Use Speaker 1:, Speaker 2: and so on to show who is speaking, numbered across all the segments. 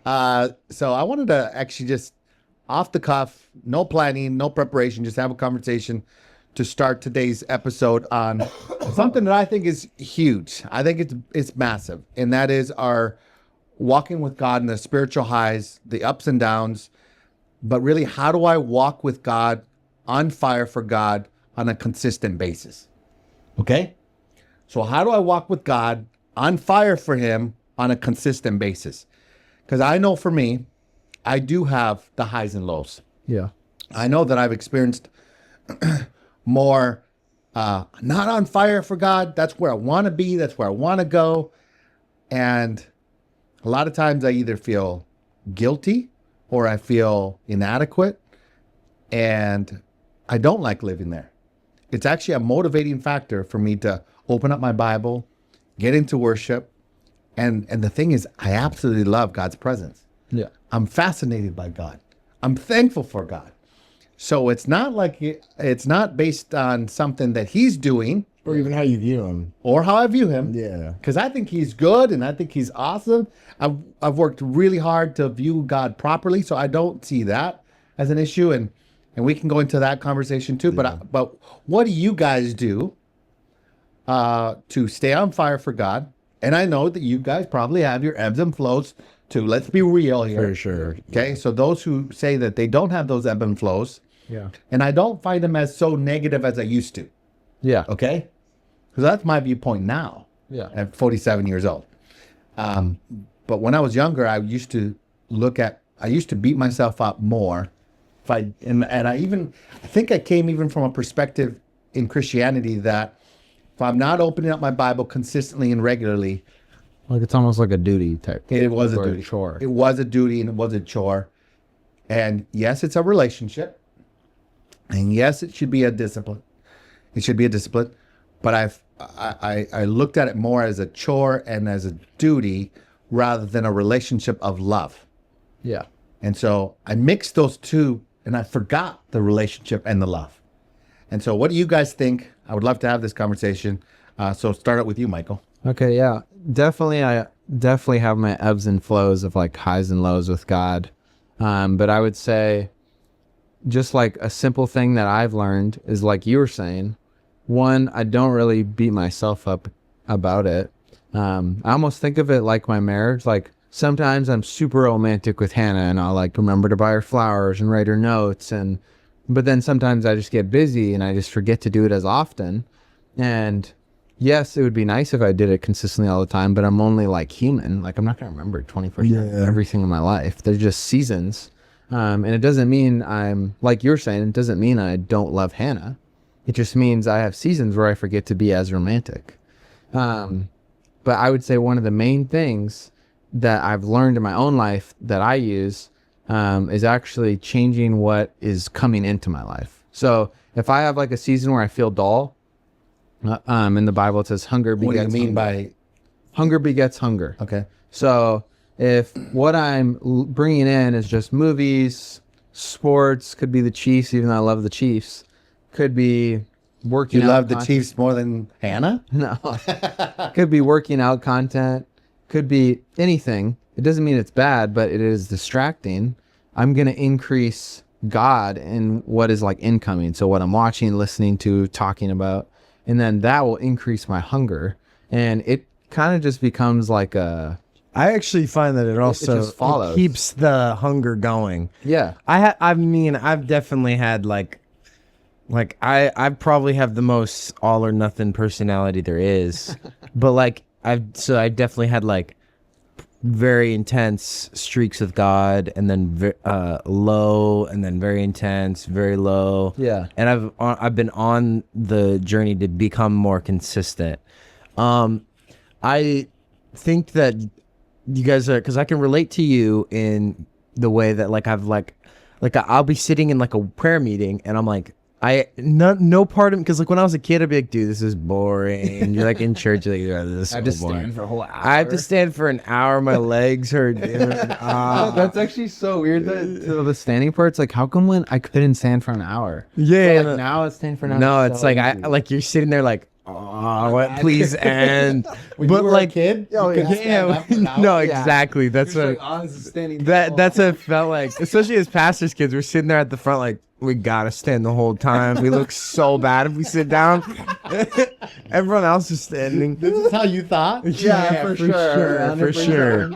Speaker 1: So I wanted to actually just off the cuff, no planning, no preparation, just have a conversation to start today's episode on something that I think is huge. I think it's massive, and that is our walking with God and the spiritual highs, the ups and downs. But really, how do I walk with God on fire for God on a consistent basis? Okay? So how do I walk with God on fire for him on a consistent basis? Because I know for me, I do have the highs and lows.
Speaker 2: Yeah.
Speaker 1: I know that I've experienced more not on fire for God. That's where I want to be. That's where I want to go. And a lot of times I either feel guilty or I feel inadequate. And I don't like living there. It's actually a motivating factor for me to open up my Bible, get into worship. And the thing is, I absolutely love God's presence.
Speaker 2: Yeah.
Speaker 1: I'm fascinated by God. I'm thankful for God. So it's not like it's not based on something that he's doing
Speaker 3: Or even how you view him.
Speaker 1: or how I view him.
Speaker 3: Yeah.
Speaker 1: Because I think he's good and I think he's awesome. I've worked really hard to view God properly, so I don't see that as an issue. And we can go into that conversation too.
Speaker 3: Yeah.
Speaker 1: But what do you guys do to stay on fire for God? And I know that you guys probably have your ebbs and flows too. Let's be real here.
Speaker 3: For sure.
Speaker 1: Okay, so those who say that they don't have those ebb and flows,
Speaker 2: Yeah.
Speaker 1: and I don't find them as so negative as I used to.
Speaker 2: Yeah.
Speaker 1: Okay, because that's my viewpoint now
Speaker 2: Yeah.
Speaker 1: at 47 years old. But when I was younger, I used to beat myself up more. And I think I came even from a perspective in Christianity that if I'm not opening up my Bible consistently and regularly,
Speaker 2: Like it's almost like a duty type.
Speaker 1: it was a
Speaker 2: or
Speaker 1: duty.
Speaker 2: chore.
Speaker 1: It was a duty and it was a chore. And yes, it's a relationship. And yes, it should be a discipline. It should be a discipline. But I looked at it more as a chore and as a duty rather than a relationship of love.
Speaker 2: Yeah.
Speaker 1: And so I mixed those two and I forgot the relationship and the love. And so what do you guys think? I would love to have this conversation. So start out with you, Michael.
Speaker 2: Okay. Yeah. Definitely. I definitely have my ebbs and flows of like highs and lows with God. But I would say just like a simple thing that I've learned is like you were saying, one, I don't really beat myself up about it. I almost think of it like my marriage. Like sometimes I'm super romantic with Hannah and I'll like remember to buy her flowers and write her notes. But then sometimes I just get busy and I just forget to do it as often. And yes, it would be nice if I did it consistently all the time, but I'm only like human. Like I'm not going to remember 24/7 everything in my life. They're just seasons. And it doesn't mean I'm, like you're saying, it doesn't mean I don't love Hannah. It just means I have seasons where I forget to be as romantic. But I would say one of the main things that I've learned in my own life that I use is actually changing what is coming into my life. So if I have like a season where I feel dull, in the Bible it says hunger begets
Speaker 1: What do you mean by
Speaker 2: hunger begets hunger.
Speaker 1: okay?
Speaker 2: So if what I'm bringing in is just movies, sports, could be the Chiefs, even though I love the Chiefs, could be working
Speaker 1: You
Speaker 2: out
Speaker 1: love the
Speaker 2: content.
Speaker 1: Chiefs more than Hannah?
Speaker 2: No. Could be working out content, could be anything. It doesn't mean it's bad, but it is distracting. I'm going to increase God in what is like incoming. So what I'm watching, listening to, talking about, and then that will increase my hunger. And it kind of just becomes like a,
Speaker 3: I actually find that it also
Speaker 2: just follows.
Speaker 3: keeps the hunger going.
Speaker 2: yeah.
Speaker 3: I mean, I've definitely had like I probably have the most all or nothing personality there is, but like I definitely had like very intense streaks with God, and then low, and then very intense, very low.
Speaker 2: Yeah.
Speaker 3: And I've been on the journey to become more consistent. I think that you guys are, because I can relate to you in the way that like I'll be sitting in like a prayer meeting and I'm like, no part of it, because like when I was a kid I'd be like, dude, this is boring. You're like in church, like, this is so
Speaker 2: I just
Speaker 3: boring.
Speaker 2: stand for a whole hour.
Speaker 3: I have to stand for an hour. My legs hurt.
Speaker 2: That's actually so weird. The standing part's like, how come when I couldn't stand for an hour?
Speaker 3: Yeah.
Speaker 2: But, like, now it's standing for an hour.
Speaker 3: No,
Speaker 2: so
Speaker 3: it's like
Speaker 2: easy.
Speaker 3: like you're sitting there like, what, please end.
Speaker 1: When
Speaker 3: But
Speaker 1: you were
Speaker 3: like,
Speaker 1: a kid, you couldn't stand up for an hour?
Speaker 3: no,
Speaker 2: Yeah.
Speaker 3: exactly. That's what. That's what it felt like. Especially as pastors' kids, we're sitting there at the front, like we gotta stand the whole time. We look so bad if we sit down. Everyone else is standing.
Speaker 1: This is how you thought?
Speaker 2: Yeah, for sure.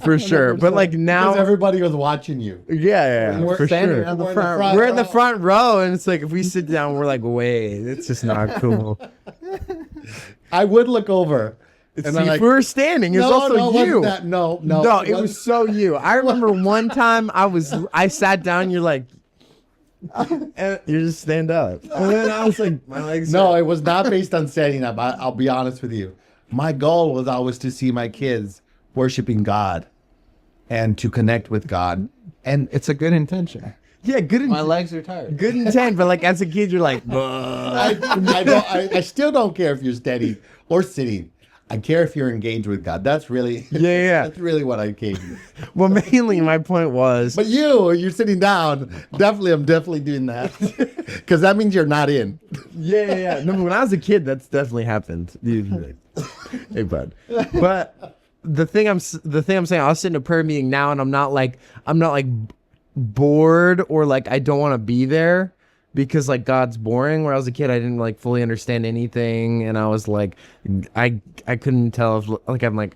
Speaker 3: For sure. But like now,
Speaker 1: Because everybody was watching you.
Speaker 3: yeah,
Speaker 1: We're
Speaker 3: for
Speaker 2: standing
Speaker 3: sure.
Speaker 2: on the
Speaker 1: We're in
Speaker 2: front.
Speaker 3: We're in the front row, and it's like if we sit down, we're like, wait, it's just not cool.
Speaker 1: I would look over. And
Speaker 3: See,
Speaker 1: I'm
Speaker 3: if
Speaker 1: like,
Speaker 3: we were standing, it's also
Speaker 1: no, it
Speaker 3: you.
Speaker 1: wasn't that. No,
Speaker 3: No, it was so you. I remember one time I sat down, you're like, and you just stand up. And then I was like, my legs.
Speaker 1: No, it was not based on standing up. I'll be honest with you. My goal was always to see my kids worshiping God and to connect with God. And
Speaker 2: It's a good intention.
Speaker 3: Yeah, good.
Speaker 2: My legs are tired.
Speaker 3: Good intent, but like as a kid, you're like,
Speaker 1: I still don't care if you're standing or sitting. I care if you're engaged with God. That's really,
Speaker 3: yeah.
Speaker 1: that's really what I came to.
Speaker 3: Well, mainly my point was,
Speaker 1: But you're sitting down. I'm definitely doing that because that means you're not in.
Speaker 3: yeah. No, but when I was a kid, that's definitely happened. Hey, bud. But the thing I'm saying, I'll sit in a prayer meeting now, and I'm not like bored or like I don't want to be there because like God's boring. Where I was a kid, I didn't like fully understand anything, and I was like, I couldn't tell if like I'm like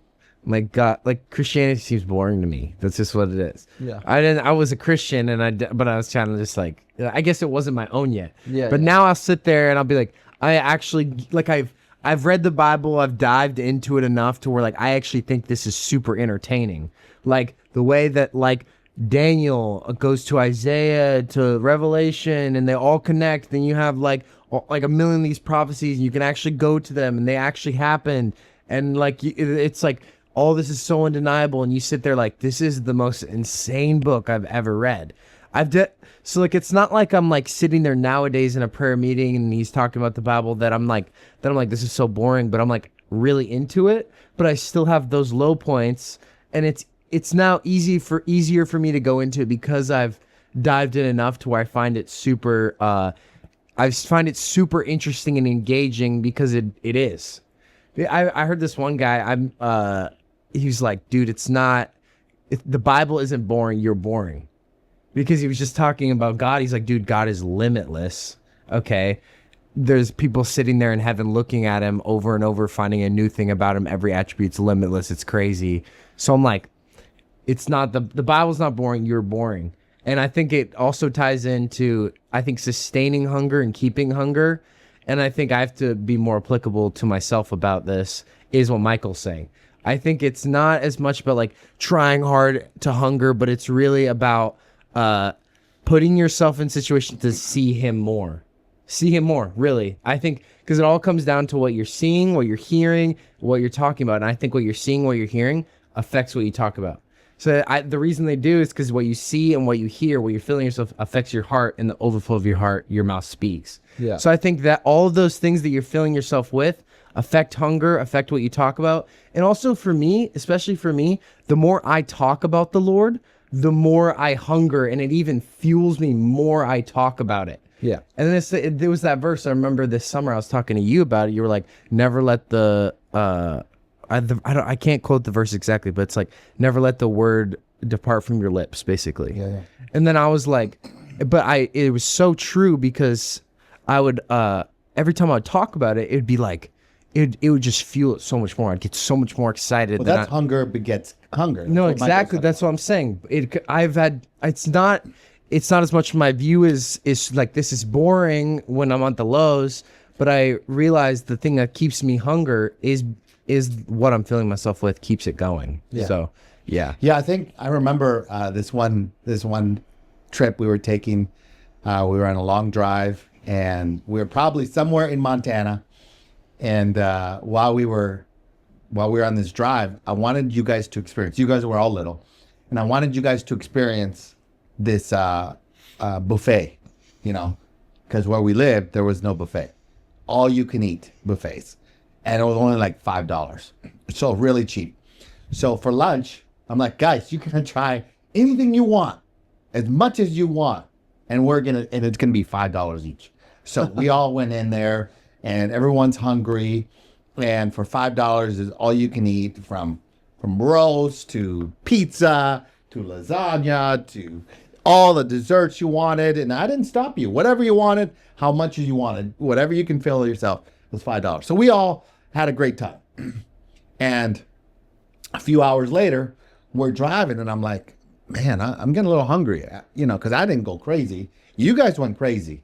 Speaker 3: God, like Christianity seems boring to me. That's just what it is.
Speaker 2: Yeah.
Speaker 3: I was a Christian, but I was trying to just like, I guess it wasn't my own yet.
Speaker 2: Yeah,
Speaker 3: But
Speaker 2: yeah.
Speaker 3: now I'll sit there and I'll be like, I actually like I've read the Bible, I've dived into it enough to where like I actually think this is super entertaining. Like the way that like Daniel goes to Isaiah to Revelation and they all connect, then you have like a million of these prophecies and you can actually go to them and they actually happened, and like it's like all this is so undeniable, and you sit there like this is the most insane book I've ever read. So like it's not like I'm like sitting there nowadays in a prayer meeting and he's talking about the Bible that I'm like this is so boring, but I'm like really into it, but I still have those low points, and it's now easier for me to go into it because I've dived in enough to where I find it super super interesting and engaging because it is. I heard this one guy, he was like, dude, the Bible isn't boring, you're boring. Because he was just talking about God. He's like, dude, God is limitless. Okay. There's people sitting there in heaven looking at him over and over, finding a new thing about him. Every attribute's limitless. It's crazy. So I'm like, it's not the Bible's not boring, you're boring. And I think it also ties into, I think, sustaining hunger and keeping hunger. And I think I have to be more applicable to myself about this, is what Michael's saying. I think it's not as much about like trying hard to hunger, but it's really about putting yourself in situations to see him more, really. I think because it all comes down to what you're seeing, what you're hearing, what you're talking about. And I think what you're seeing, what you're hearing affects what you talk about. So the reason they do is because what you see and what you hear, what you're feeling yourself affects your heart, and the overflow of your heart, your mouth speaks.
Speaker 2: Yeah.
Speaker 3: So I think that all of those things that you're filling yourself with affect hunger, affect what you talk about. And also for me, especially for me, the more I talk about the Lord, the more I hunger, and it even fuels me more I talk about it.
Speaker 2: Yeah.
Speaker 3: And then there was that verse I remember this summer I was talking to you about it. You were like, never let I can't quote the verse exactly, but it's like, never let the word depart from your lips, basically.
Speaker 1: Yeah.
Speaker 3: And then I was like, it was so true because I would, every time I would talk about it, it'd be like, it would just fuel it so much more. I'd get so much more excited.
Speaker 1: Well, that's hunger begets hunger.
Speaker 3: No,
Speaker 1: That's what
Speaker 3: exactly.
Speaker 1: Michael's
Speaker 3: That's what I'm saying. It's not as much my view is like this is boring when I'm on the lows, but I realize the thing that keeps me hunger is what I'm filling myself with keeps it going.
Speaker 1: Yeah.
Speaker 3: So, yeah.
Speaker 1: Yeah, I think I remember this one trip we were taking. We were on a long drive, and we were probably somewhere in Montana. And while we were on this drive, I wanted you guys to experience. You guys were all little, and I wanted you guys to experience this buffet. You know, because where we lived there was no buffet, all you can eat buffets, and it was only like $5, so really cheap. So for lunch, I'm like, guys, you can try anything you want, as much as you want, and it's gonna be $5 each. So we all went in there, and everyone's hungry. And for $5 is all you can eat, from roast to pizza to lasagna to all the desserts you wanted. And I didn't stop you. Whatever you wanted, how much you wanted, whatever you can fill yourself was $5. So we all had a great time. And a few hours later, we're driving, and I'm like, man, I'm getting a little hungry, because I didn't go crazy. You guys went crazy.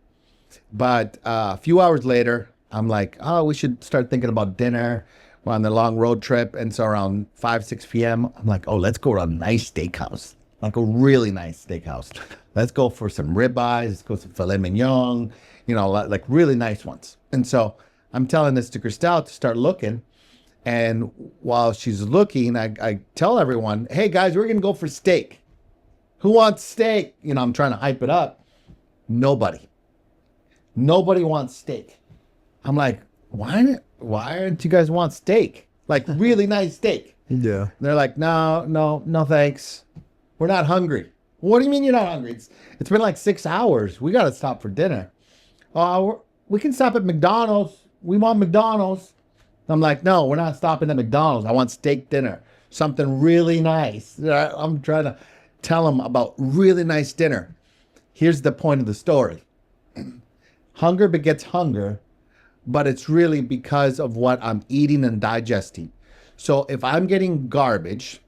Speaker 1: But a few hours later, I'm like, oh, we should start thinking about dinner. We're on the long road trip. And so around 5, 6 p.m., I'm like, oh, let's go to a nice steakhouse, like a really nice steakhouse. Let's go for some ribeyes. Let's go some filet mignon, like really nice ones. And so I'm telling this to Christelle to start looking. And while she's looking, I tell everyone, hey, guys, we're going to go for steak. Who wants steak? I'm trying to hype it up. Nobody wants steak. I'm like, why aren't you guys want steak? Like really nice steak.
Speaker 3: Yeah.
Speaker 1: And they're like, no, thanks. We're not hungry. What do you mean you're not hungry? It's been like 6 hours. We got to stop for dinner. We can stop at McDonald's. We want McDonald's. I'm like, no, we're not stopping at McDonald's. I want steak dinner. Something really nice. I'm trying to tell them about really nice dinner. Here's the point of the story. Hunger begets hunger, but it's really because of what I'm eating and digesting. So if I'm getting garbage,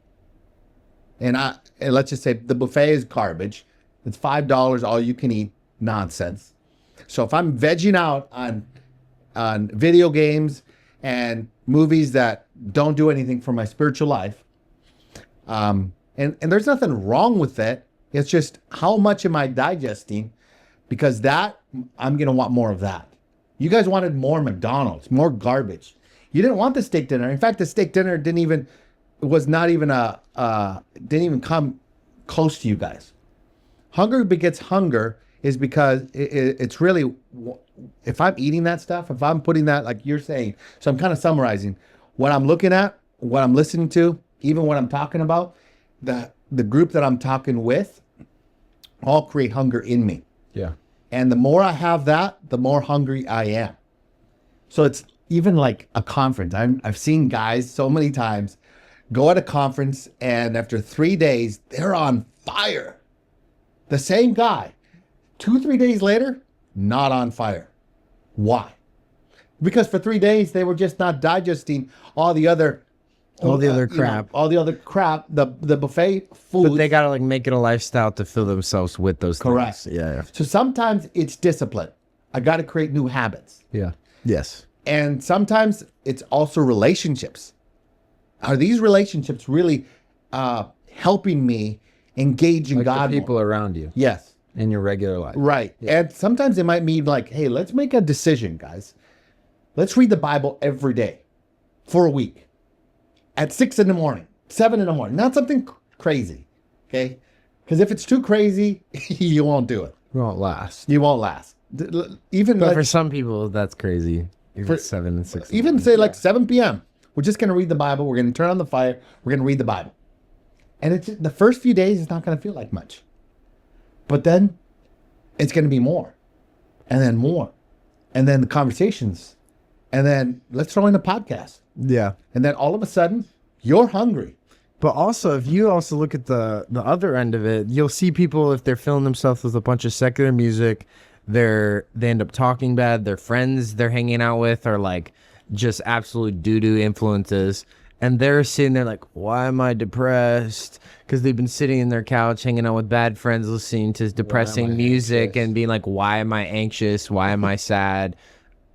Speaker 1: and let's just say the buffet is garbage, it's $5 all you can eat nonsense. So if I'm vegging out on video games and movies that don't do anything for my spiritual life, and there's nothing wrong with that. It's just how much am I digesting? Because that, I'm going to want more of that. You guys wanted more McDonald's, more garbage. You didn't want the steak dinner. In fact, the steak dinner didn't even come close to you guys. Hunger begets hunger is because it's really, if I'm eating that stuff, if I'm putting that, like you're saying, so I'm kind of summarizing what I'm looking at, what I'm listening to, even what I'm talking about, the group that I'm talking with, all create hunger in me.
Speaker 2: Yeah.
Speaker 1: And the more I have that, the more hungry I am. So it's even like a conference. I've seen guys so many times go at a conference, and after 3 days, they're on fire. The same guy, 2-3 days later, not on fire. Why? Because for 3 days, they were just not digesting all the other
Speaker 3: crap.
Speaker 1: The buffet food.
Speaker 3: But they got to like make it a lifestyle to fill themselves with those
Speaker 1: Correct.
Speaker 3: things. Yeah.
Speaker 1: So sometimes it's discipline. I got to create new habits.
Speaker 2: Yeah.
Speaker 3: Yes.
Speaker 1: And sometimes it's also relationships. Are these relationships really helping me engage in
Speaker 2: Like
Speaker 1: God
Speaker 2: the people
Speaker 1: more?
Speaker 2: around you
Speaker 1: Yes.
Speaker 2: in your regular life.
Speaker 1: Right. Yeah. And sometimes it might mean like, hey, let's make a decision, guys. Let's read the Bible every day for a week at 6 a.m, 7 a.m. Not something crazy, okay? Because if it's too crazy, you won't do it.
Speaker 2: It won't last.
Speaker 1: You won't last. Even
Speaker 3: But
Speaker 1: like,
Speaker 3: for some people, that's crazy. Even 7 and 6.
Speaker 1: even say like 7 p.m. We're just going to read the Bible. We're going to turn on the fire. We're going to read the Bible. And it's the first few days, it's not going to feel like much. But then it's going to be more. And then more. And then the conversations. And then let's throw in a podcast.
Speaker 3: Yeah.
Speaker 1: And then all of a sudden, you're hungry.
Speaker 3: But also, if you also look at the other end of it, you'll see people, if they're filling themselves with a bunch of secular music, they end up talking bad. Their friends they're hanging out with are like just absolute doo-doo influences. And they're sitting there like, why am I depressed? Because they've been sitting in their couch, hanging out with bad friends, listening to depressing music and being like, why am I anxious? Why am I sad?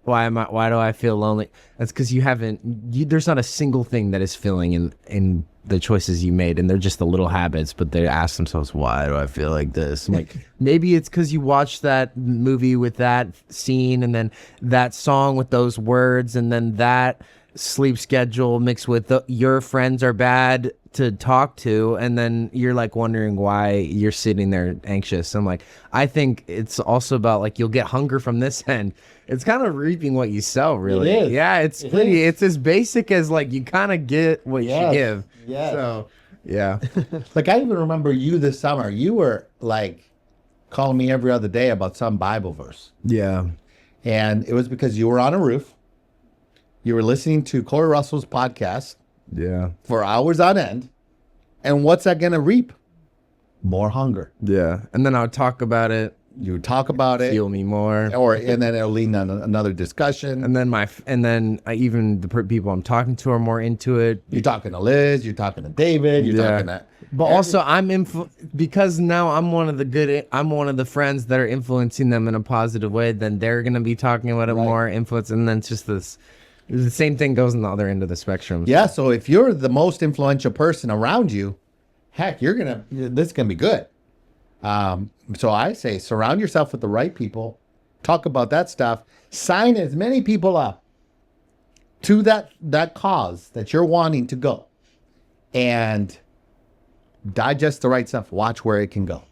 Speaker 3: Why do I feel lonely? That's because there's not a single thing that is filling in the choices you made, and they're just the little habits, but they ask themselves, why do I feel like this? I'm like, maybe it's because you watched that movie with that scene, and then that song with those words, and then that sleep schedule mixed with your friends are bad to talk to, and then you're like wondering why you're sitting there anxious. I'm like, I think it's also about like you'll get hunger from this end. It's kind of reaping what you sow, really.
Speaker 1: It is.
Speaker 3: Yeah, it's as basic as like you kind of get what you give.
Speaker 1: Yes.
Speaker 3: So yeah.
Speaker 1: Like I even remember you this summer. You were like calling me every other day about some Bible verse.
Speaker 3: Yeah.
Speaker 1: And it was because you were on a roof. You were listening to Corey Russell's podcast
Speaker 3: Yeah.
Speaker 1: for hours on end. And what's that going to reap? More hunger.
Speaker 3: Yeah. And then I would talk about it,
Speaker 1: You talk about it,
Speaker 3: fuel me more.
Speaker 1: and then it'll lead on another discussion.
Speaker 3: And then even the people I'm talking to are more into it.
Speaker 1: You're talking to Liz, you're talking to David, you're talking to.
Speaker 3: But also because now I'm one of the friends that are influencing them in a positive way, then they're going to be talking about it more, influence, and then it's just this, the same thing goes on the other end of the spectrum.
Speaker 1: Yeah, so if you're the most influential person around you, heck, this is gonna be good. So I say surround yourself with the right people, talk about that stuff, sign as many people up to that cause that you're wanting to go, and digest the right stuff. Watch where it can go.